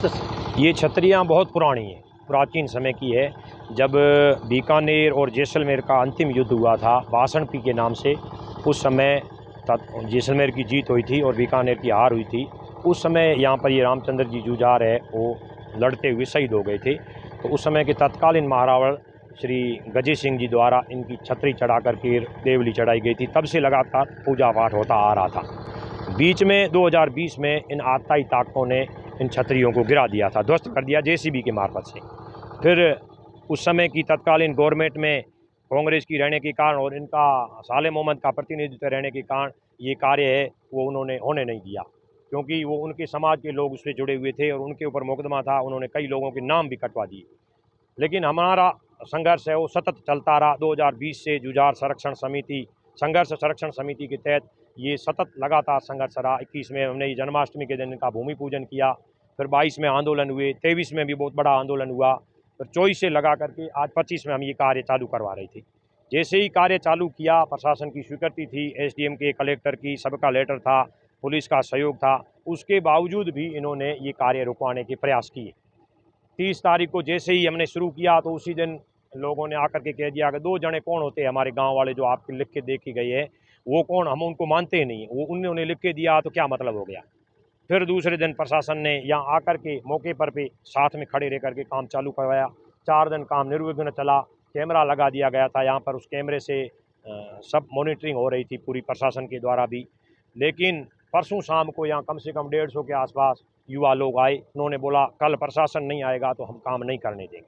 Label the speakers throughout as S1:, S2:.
S1: ये छतरियाँ बहुत पुरानी हैं, प्राचीन समय की है। जब बीकानेर और जैसलमेर का अंतिम युद्ध हुआ था बासनपी के नाम से, उस समय जैसलमेर की जीत हुई थी और बीकानेर की हार हुई थी। उस समय यहाँ पर ये रामचंद्र जी जुझार है वो लड़ते हुए शहीद हो गए थे। तो उस समय के तत्कालीन महारावण श्री गजे सिंह जी द्वारा इनकी छतरी चढ़ा करके देवली चढ़ाई गई थी। तब से लगातार पूजा पाठ होता आ रहा था। बीच में 2020 में इन आताई ताकतों ने इन छतरियों को गिरा दिया था, ध्वस्त कर दिया जेसीबी के मार्फत से। फिर उस समय की तत्कालीन गवर्नमेंट में कांग्रेस की रहने के कारण और इनका साले मोहम्मद का प्रतिनिधित्व रहने के कारण ये कार्य है वो उन्होंने होने नहीं दिया, क्योंकि वो उनके समाज के लोग उससे जुड़े हुए थे और उनके ऊपर मुकदमा था। उन्होंने कई लोगों के नाम भी कटवा दिए। लेकिन हमारा संघर्ष है वो सतत चलता रहा। 2020 से जुझार संरक्षण समिति, संघर्ष संरक्षण समिति के तहत ये सतत लगातार संघर्ष रहा। 21 में हमने जन्माष्टमी के दिन इनका भूमि पूजन किया, फिर 22 में आंदोलन हुए, 23 में भी बहुत बड़ा आंदोलन हुआ, फिर 24 से लगा करके आज 25 में हम ये कार्य चालू करवा रहे थे। जैसे ही कार्य चालू किया, प्रशासन की स्वीकृति थी, एसडीएम के, कलेक्टर की, सबका लेटर था, पुलिस का सहयोग था, उसके बावजूद भी इन्होंने ये कार्य रुकवाने के प्रयास किए। 30 तारीख को जैसे ही हमने शुरू किया तो उसी दिन लोगों ने आकर के कह दिया कि 2 जने कौन होते हैं हमारे गांव वाले जो आपके लिख के देखे गए हैं, वो कौन, हम उनको मानते ही नहीं। वो उन्होंने लिख के दिया तो क्या मतलब हो गया। फिर दूसरे दिन प्रशासन ने यहाँ आकर के मौके पर भी साथ में खड़े रह करके काम चालू करवाया। 4 दिन काम निर्विघ्न चला, कैमरा लगा दिया गया था यहाँ पर। उस कैमरे से सब मॉनिटरिंग हो रही थी पूरी प्रशासन के द्वारा भी। लेकिन परसों शाम को यहाँ कम से कम 150 के आसपास युवा लोग आए। उन्होंने बोला कल प्रशासन नहीं आएगा तो हम काम नहीं करने देंगे।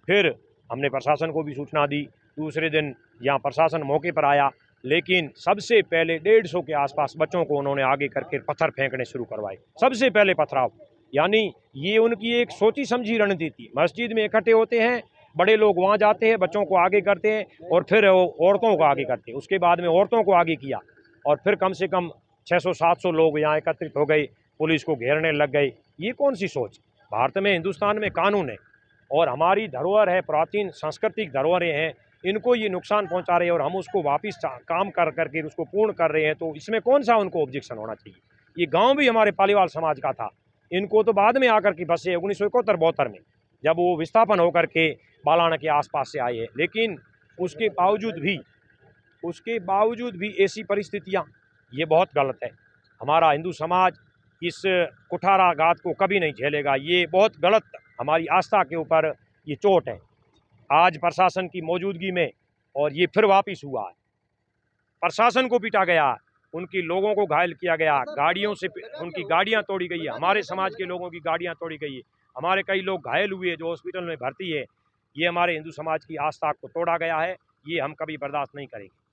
S1: फिर हमने प्रशासन को भी सूचना दी। दूसरे दिन यहाँ प्रशासन मौके पर आया, लेकिन सबसे पहले 150 के आसपास बच्चों को उन्होंने आगे करके पत्थर फेंकने शुरू करवाए। सबसे पहले पथराव, यानी ये उनकी एक सोची समझी रणनीति। मस्जिद में इकट्ठे होते हैं, बड़े लोग वहाँ जाते हैं, बच्चों को आगे करते हैं और फिर औरतों को आगे करते हैं। उसके बाद में औरतों को आगे किया और फिर कम से कम 600-700 लोग यहाँ एकत्रित हो गए, पुलिस को घेरने लग गए। ये कौन सी सोच। भारत में, हिंदुस्तान में कानून है और हमारी धरोहर है, प्राचीन सांस्कृतिक धरोहरें हैं, इनको ये नुकसान पहुंचा रहे हैं और हम उसको वापस काम कर करके उसको पूर्ण कर रहे हैं। तो इसमें कौन सा उनको ऑब्जेक्शन होना चाहिए। ये गांव भी हमारे पालीवाल समाज का था। इनको तो बाद में आकर के बसे 1971-72 में, जब वो विस्थापन होकर के बालाना के आसपास से आए हैं। लेकिन उसके बावजूद भी ऐसी परिस्थितियाँ, ये बहुत गलत है। हमारा हिंदू समाज इस कुठाराघात को कभी नहीं झेलेगा। ये बहुत गलत, हमारी आस्था के ऊपर ये चोट है। आज प्रशासन की मौजूदगी में और ये फिर वापस हुआ है। प्रशासन को पीटा गया, उनकी लोगों को घायल किया गया, गाड़ियों से उनकी गाड़ियां तोड़ी गई है, हमारे समाज के लोगों की गाड़ियां तोड़ी गई है, हमारे कई लोग घायल हुए जो हॉस्पिटल में भर्ती है। ये हमारे हिंदू समाज की आस्था को तोड़ा गया है, ये हम कभी बर्दाश्त नहीं करेंगे।